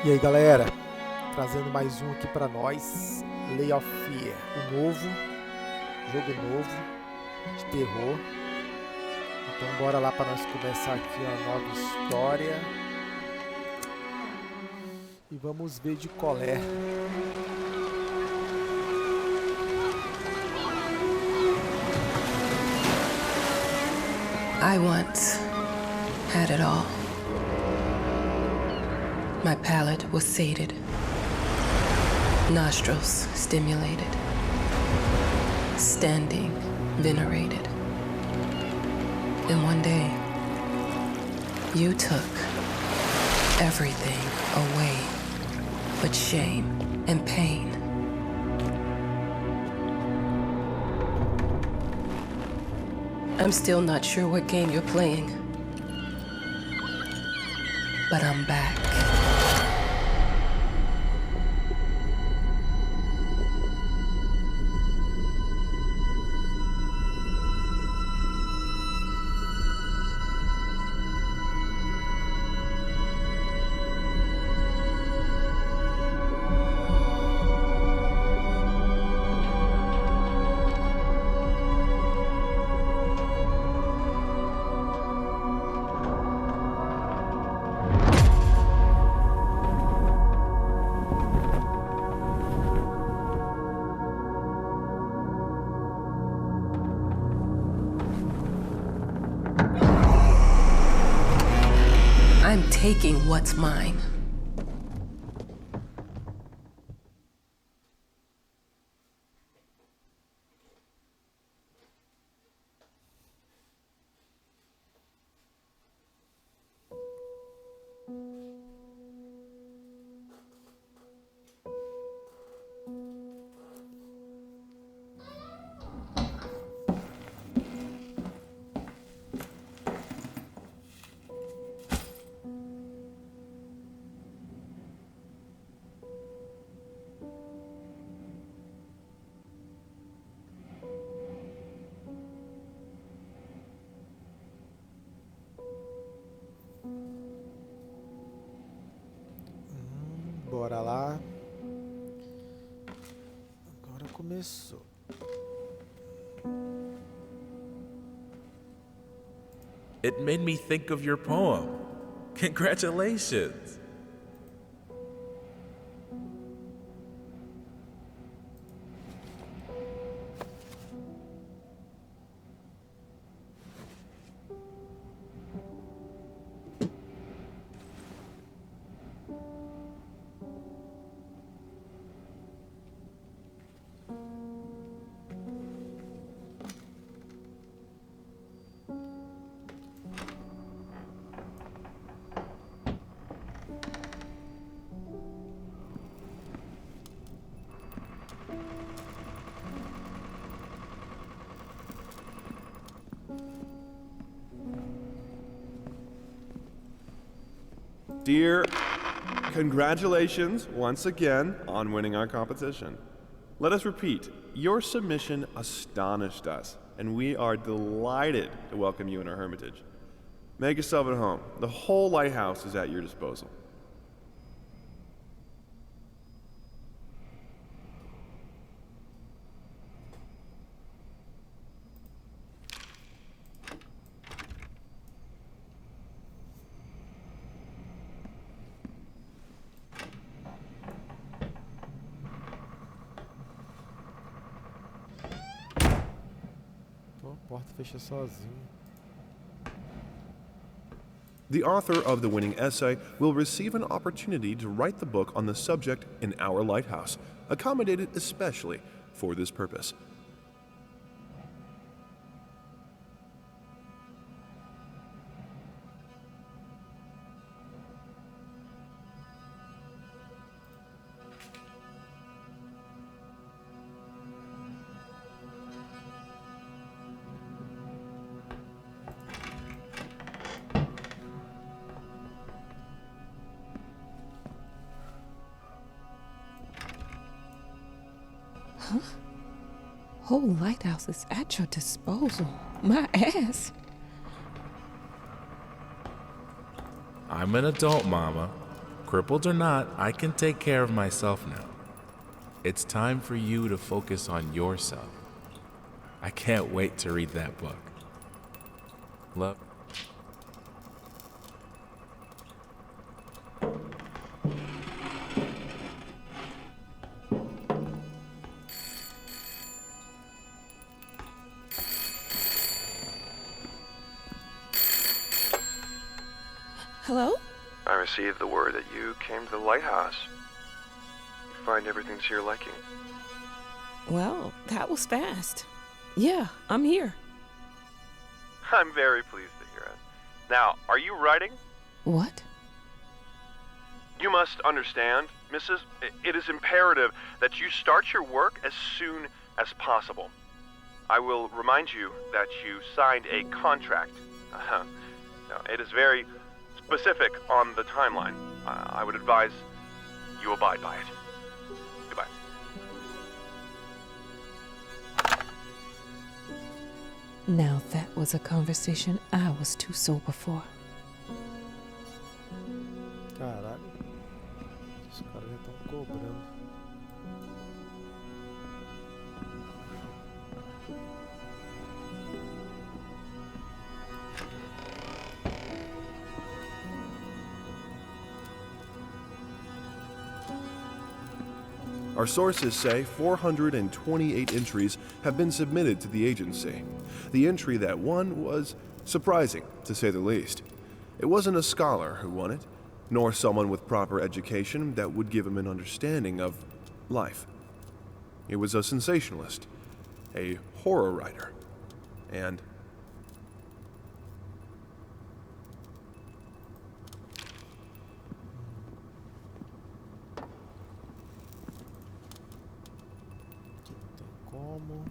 E aí galera, trazendo mais um aqui pra nós, Lay of Fear, o novo, jogo novo, de terror. Então bora lá pra nós começar aqui uma nova história. E vamos ver de qual é. I once had it all. My palate was sated, nostrils stimulated, standing venerated. And one day, you took everything away but shame and pain. I'm still not sure what game you're playing, but I'm back. I'm taking what's mine. Bora lá. Agora começou. It made me think of your poem. Congratulations. Dear, congratulations once again on winning our competition. Let us repeat, your submission astonished us, and we are delighted to welcome you in our hermitage. Make yourself at home. The whole lighthouse is at your disposal. Pô, a porta fecha sozinho. The author of the winning essay will receive an opportunity to write the book on the subject in our lighthouse, accommodated especially for this purpose. Whole lighthouse is at your disposal. My ass. I'm an adult, Mama. Crippled or not, I can take care of myself now. It's time for you to focus on yourself. I can't wait to read that book. Love. Hello? I received the word that you came to the lighthouse. You find everything to your liking. Well, that was fast. Yeah, I'm here. I'm very pleased to hear it. Now, are you writing? What? You must understand, Mrs. It is imperative that you start your work as soon as possible. I will remind you that you signed a contract. Now, it is very specific on the timeline. I would advise you abide by it. Goodbye. Now that was a conversation I was too sober for. Caralho. Os caras já estão cobrando. Our sources say 428 entries have been submitted to the agency. The entry that won was surprising, to say the least. It wasn't a scholar who won it, nor someone with proper education that would give him an understanding of life. It was a sensationalist, a horror writer, and Como?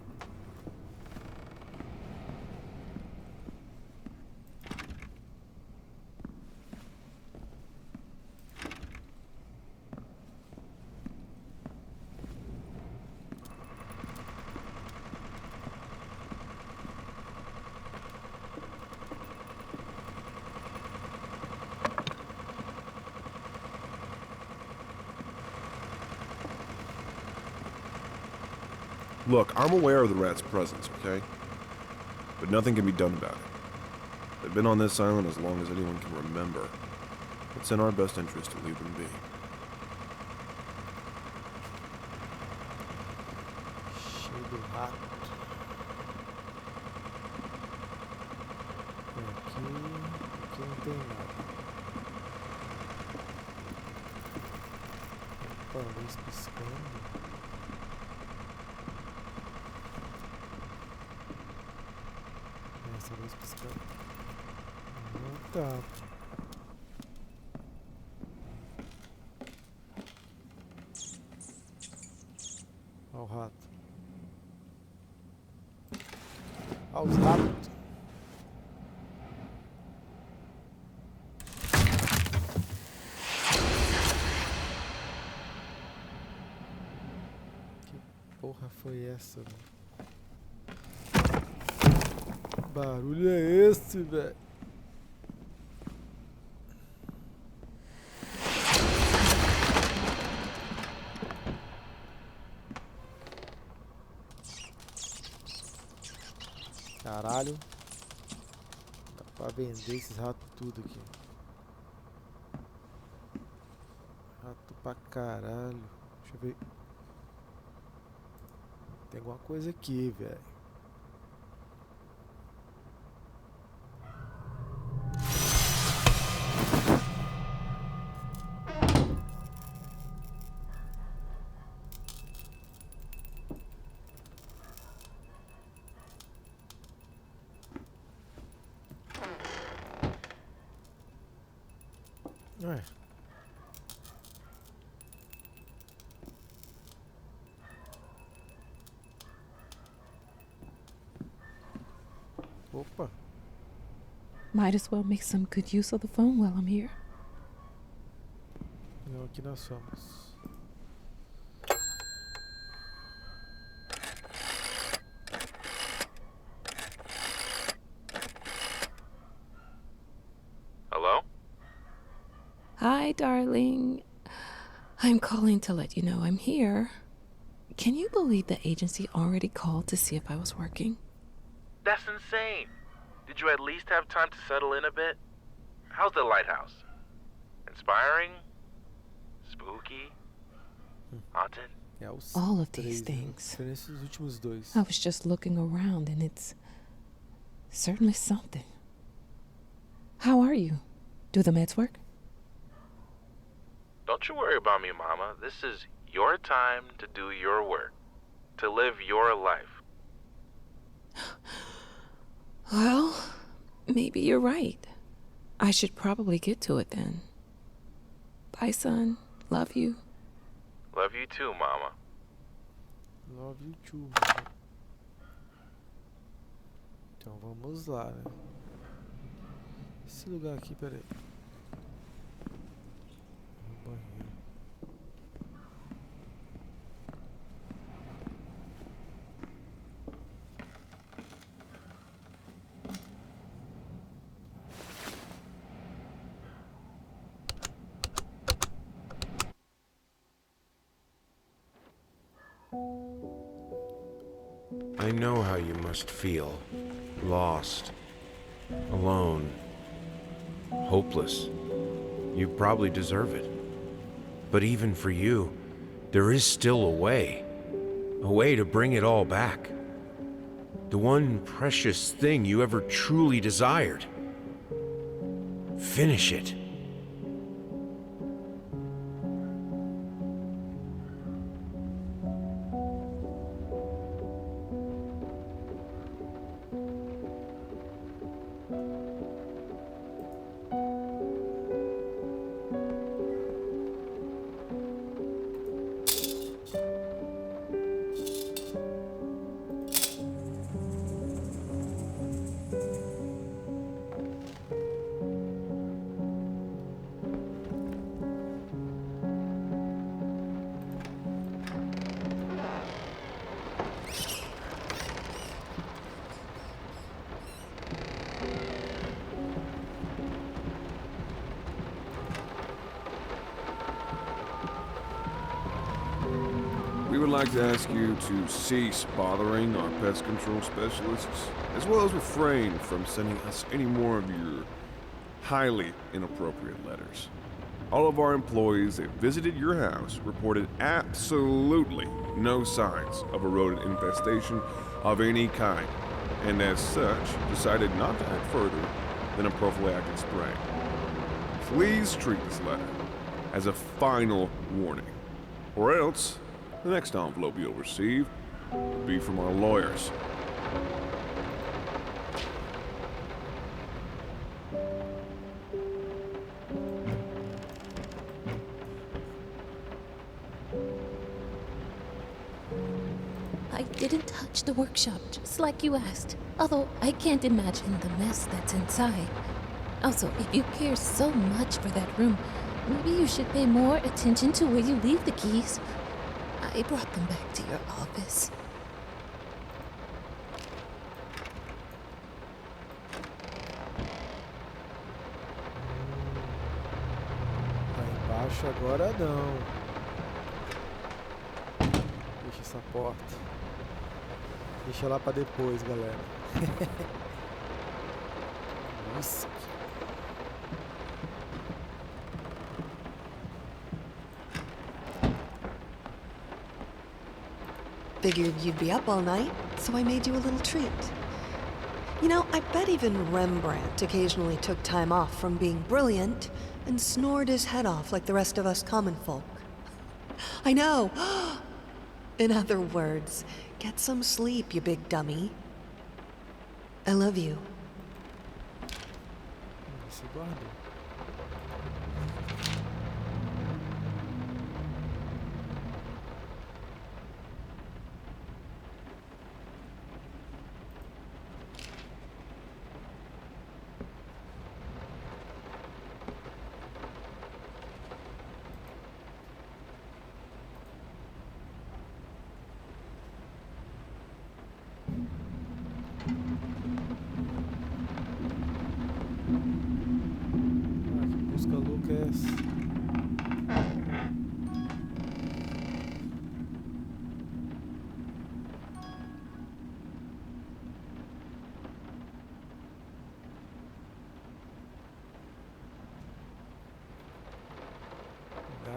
look, I'm aware of the rat's presence, okay? But nothing can be done about it. They've been on this island as long as anyone can remember. It's in our best interest to leave them be. Cheio do rato. Aqui não tem nada. Opa, luz piscando. Essa luz piscando. Não tá. Olha o rato. Olha os ratos. Que porra foi essa, velho? Que barulho é esse, velho? Caralho. Dá pra vender esses ratos tudo aqui. Rato pra caralho. Deixa eu ver. Tem alguma coisa aqui, velho. Ué. Opa. Might as well make some good use of the phone while I'm here. Não, aqui nós somos. Hello? Hi, Hi, darling. I'm calling to let you know I'm here. Can you believe the agency already called to see if I was working? That's insane. Did you at least have time to settle in a bit? How's the lighthouse? Inspiring? Spooky? Haunted? É, os All of três, these né? things. Diferença dos últimos dois. I was just looking around and it's certainly something. How are you? Do the meds work? Don't you worry about me, Mama. This is your time to do your work, to live your life. Well, maybe you're right. I should probably get to it then. Bye, son. Love you. Love you too, Mama. Love you too. Então vamos lá, né? Esse lugar aqui, peraí. No banheiro. I know how you must feel. Lost. Alone. Hopeless. You probably deserve it. But even for you, there is still a way. A way to bring it all back. The one precious thing you ever truly desired. Finish it. We would like to ask you to cease bothering our pest control specialists, as well as refrain from sending us any more of your highly inappropriate letters. All of our employees that visited your house reported absolutely no signs of a rodent infestation of any kind, and as such, decided not to act further than a prophylactic spray. Please treat this letter as a final warning, or else the next envelope you'll receive will be from our lawyers. I didn't touch the workshop, just like you asked. Although I can't imagine the mess that's inside. Also, if you care so much for that room, maybe you should pay more attention to where you leave the keys. I brought them back to your office. Lá embaixo agora não. Deixa essa porta. Deixa lá pra depois, galera. Nossa. Figured you'd be up all night, so I made you a little treat. You know, I bet even Rembrandt occasionally took time off from being brilliant and snored his head off like the rest of us common folk. I know! In other words, get some sleep, you big dummy. I love you. Você guardou.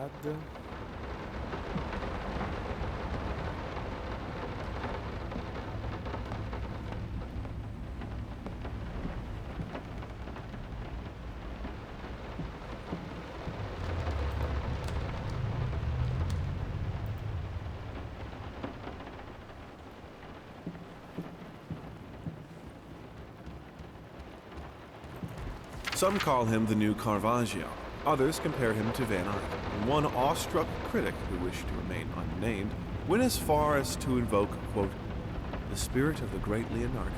nada. Some call him the new Caravaggio. Others compare him to Van Eyck. And one awestruck critic who wished to remain unnamed went as far as to invoke, quote, the spirit of the great Leonardo.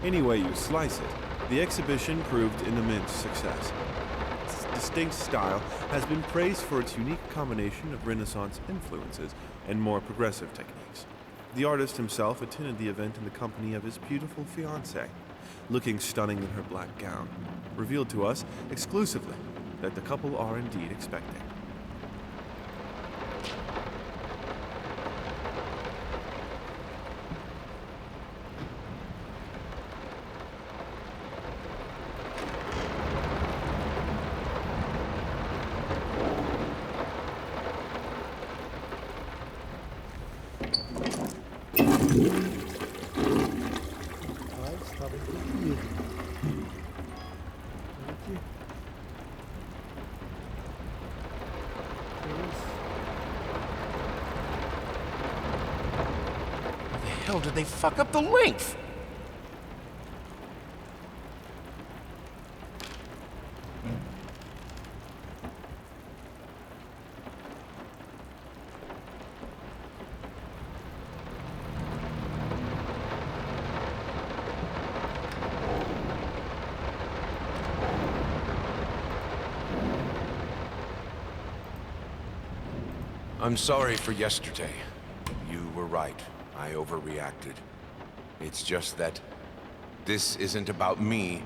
Any way you slice it, the exhibition proved an immense success. Its distinct style has been praised for its unique combination of Renaissance influences and more progressive techniques. The artist himself attended the event in the company of his beautiful fiancée, looking stunning in her black gown, revealed to us exclusively that the couple are indeed expecting. Estava entupido. Aqui. How the hell did they fuck up the length? I'm sorry for yesterday. You were right. I overreacted. It's just that this isn't about me.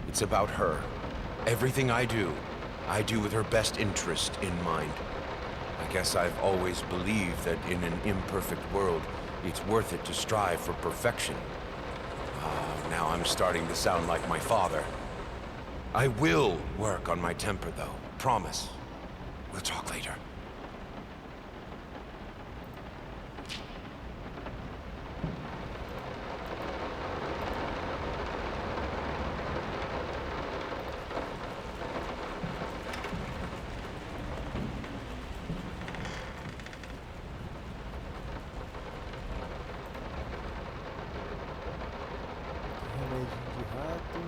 It's about her. Everything I do with her best interest in mind. I guess I've always believed that in an imperfect world, it's worth it to strive for perfection. Now I'm starting to sound like my father. I will work on my temper, though. Promise. We'll talk later. Remédio de rato.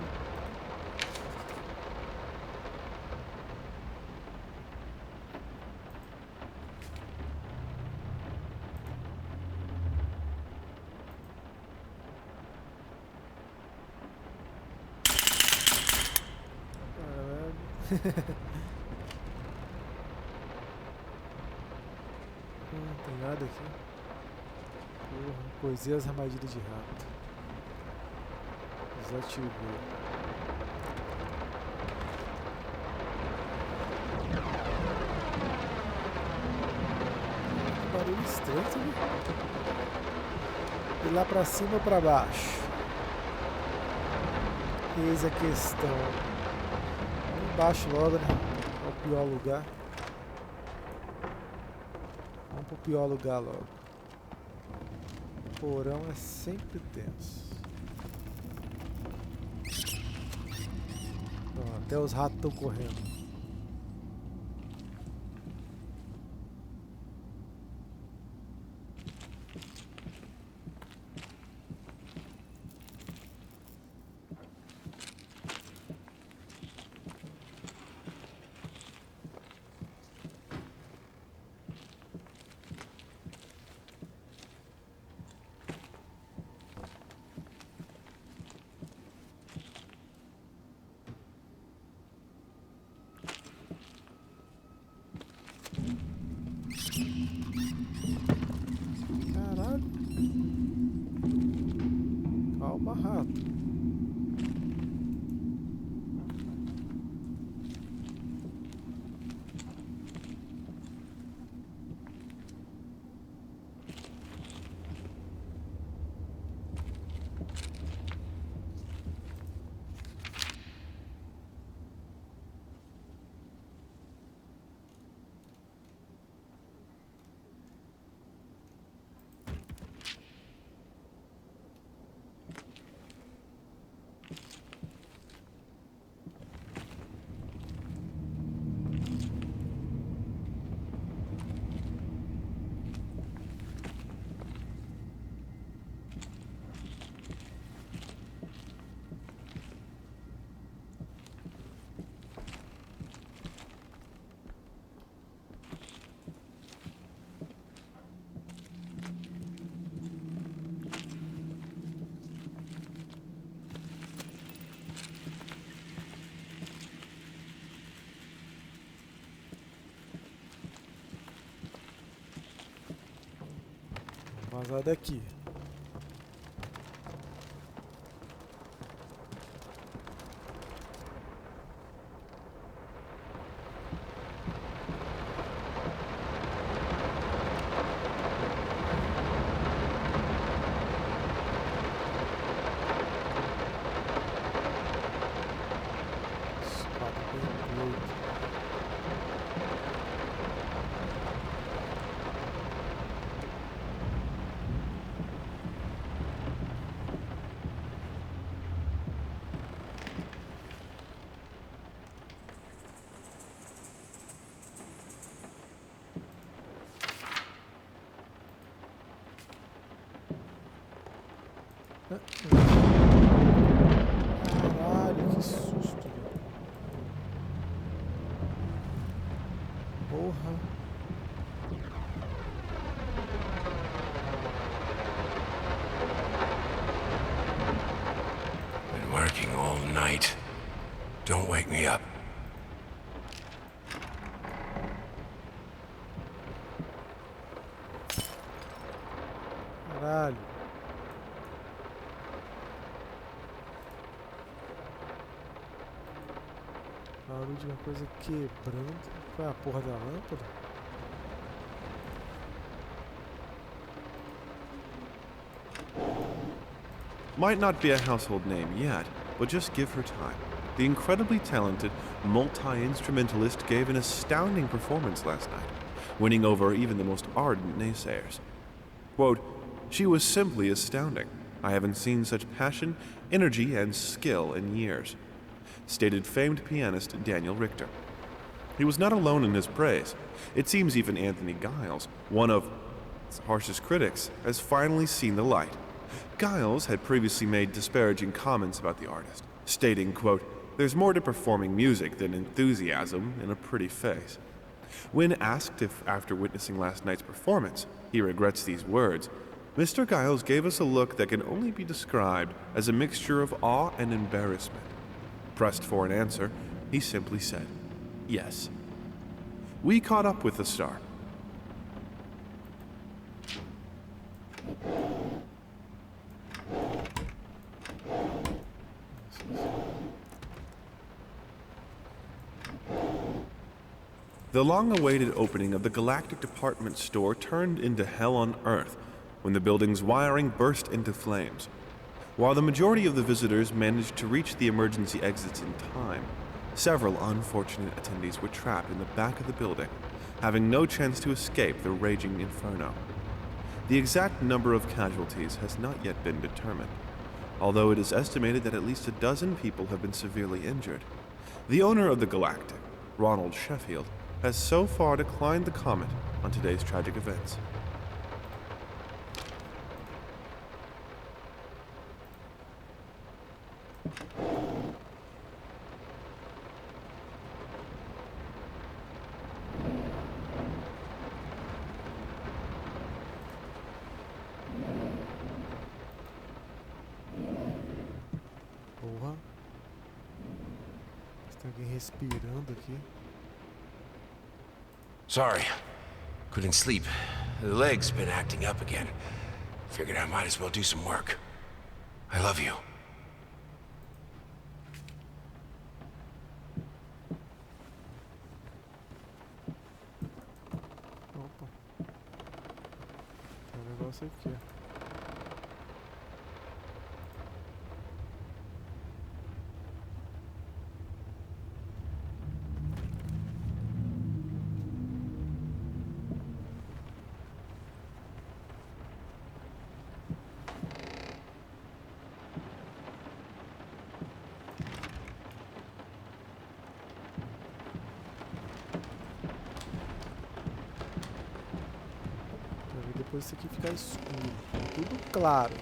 Caralho. Não tem nada aqui. Porra, poesia as armadilhas de rato. Desativou. Que barulho estranho, né? E lá pra cima ou pra baixo? Eis a questão. Vamos embaixo logo, né? É o pior lugar. Vamos pro pior lugar logo. O porão é sempre tenso. Ó, até os ratos estão correndo. Caralho. Calma, rato. Vazar daqui. Caralho, que susto. Porra. Been working all night. Don't wake me up. Caralho. Barulho de uma coisa quebrando. Qual é a porra da lâmpada? Might not be a household name yet, but just give her time. The incredibly talented multi-instrumentalist gave an astounding performance last night, winning over even the most ardent naysayers. Quote, "She was simply astounding. I haven't seen such passion, energy, and skill in years," stated famed pianist Daniel Richter. He was not alone in his praise. It seems even Anthony Giles, one of its harshest critics, has finally seen the light. Giles had previously made disparaging comments about the artist, stating, quote, "There's more to performing music than enthusiasm and a pretty face." When asked if, after witnessing last night's performance, he regrets these words, Mr. Giles gave us a look that can only be described as a mixture of awe and embarrassment. Pressed for an answer, he simply said, "Yes." We caught up with the star. The long-awaited opening of the Galactic Department store turned into hell on Earth when the building's wiring burst into flames. While the majority of the visitors managed to reach the emergency exits in time, several unfortunate attendees were trapped in the back of the building, having no chance to escape the raging inferno. The exact number of casualties has not yet been determined, although it is estimated that at least a dozen people have been severely injured. The owner of the Galactic, Ronald Sheffield, has so far declined the comment on today's tragic events. Porra. Tem alguém respirando aqui. Sorry. Couldn't sleep. The leg's been acting up again. Figured I might as well do some work. I love you. Opa. Tem um negócio aqui. Depois isso aqui ficar escuro, tudo claro.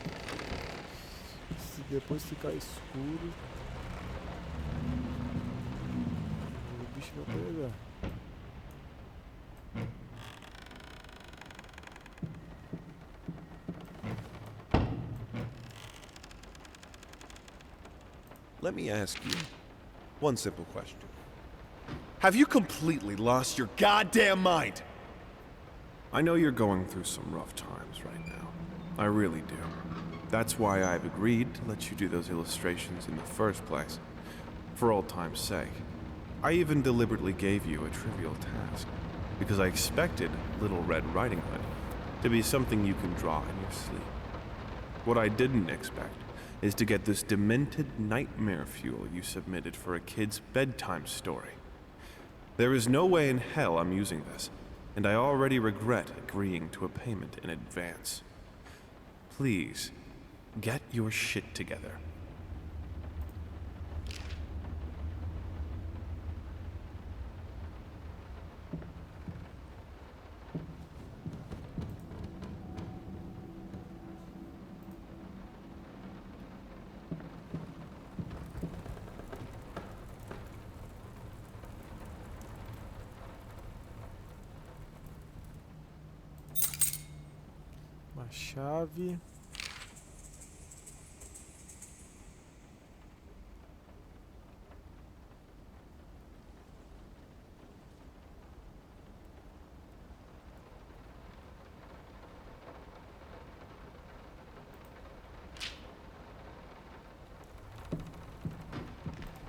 Se depois ficar escuro, o bicho vai pegar. Let me ask you one simple question. Have you completely lost your goddamn mind? I know you're going through some rough times right now, I really do. That's why I've agreed to let you do those illustrations in the first place. For old time's sake. I even deliberately gave you a trivial task, because I expected Little Red Riding Hood to be something you can draw in your sleep. What I didn't expect is to get this demented nightmare fuel you submitted for a kid's bedtime story. There is no way in hell I'm using this, and I already regret agreeing to a payment in advance. Please, get your shit together. Uma chave.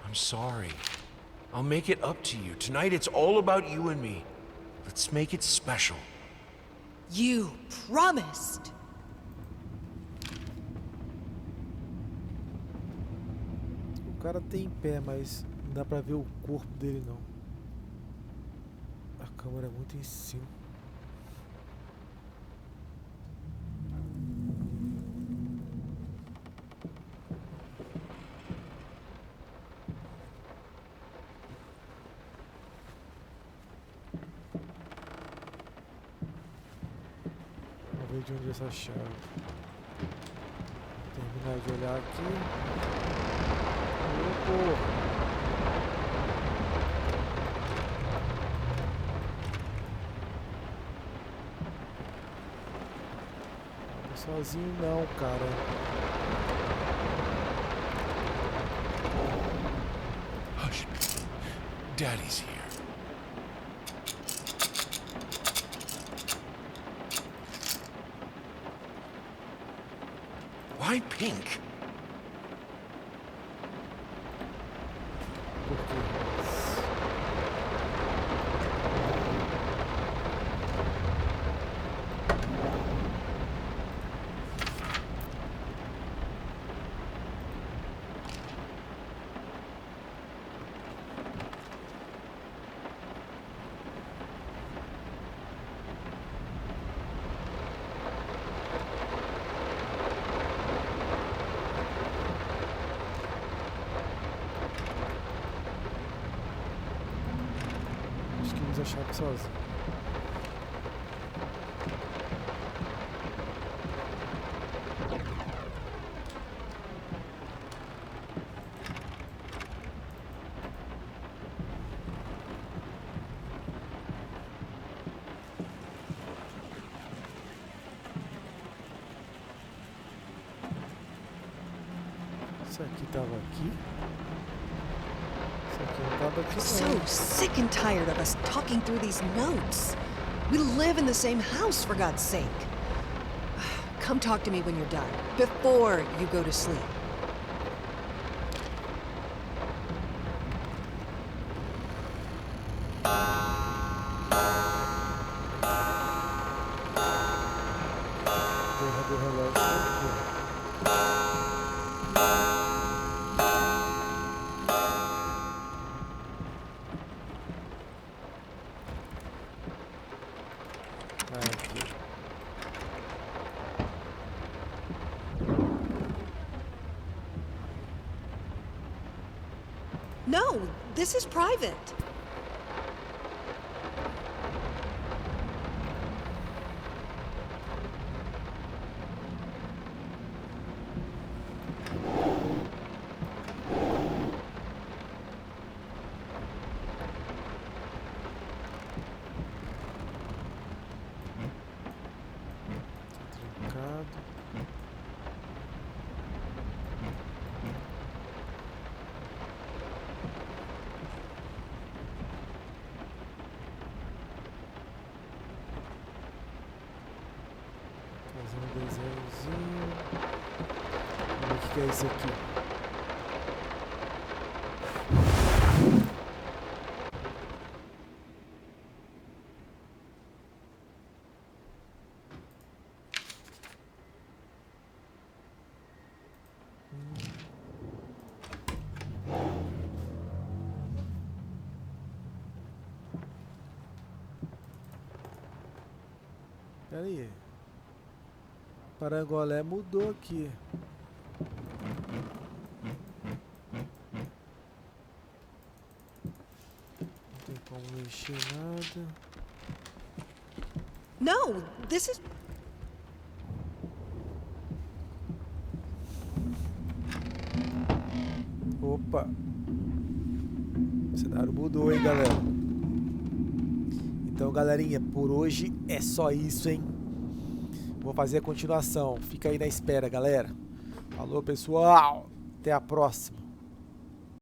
I'm sorry. I'll make it up to you. Tonight it's all about you and me. Let's make it special. You promised! O cara tem pé, mas não dá pra ver o corpo dele não. A câmera é muito em cima. Vamos ver de onde é essa chave. Terminar de olhar aqui. Opa! Sozinho não, cara. Hush. Daddy's here. Why pink? Por quê? Acho que usa a chave sozinho. Isso aqui tava aqui. Isso aqui não tava aqui So não. sick and tired of us talking through these notes. We live in the same house, for God's sake. Come talk to me when you're done, before you go to sleep. Porra do relógio. Aqui. No, this is private. Trancado. Fazendo desenhos. que é esse aqui? Pera aí. Parangolé mudou aqui. Não tem como mexer nada. No, this is... Opa. O cenário mudou, hein, galera. Então, galerinha, por hoje é só isso, hein? Vou fazer a continuação. Fica aí na espera, galera. Falou, pessoal. Até a próxima.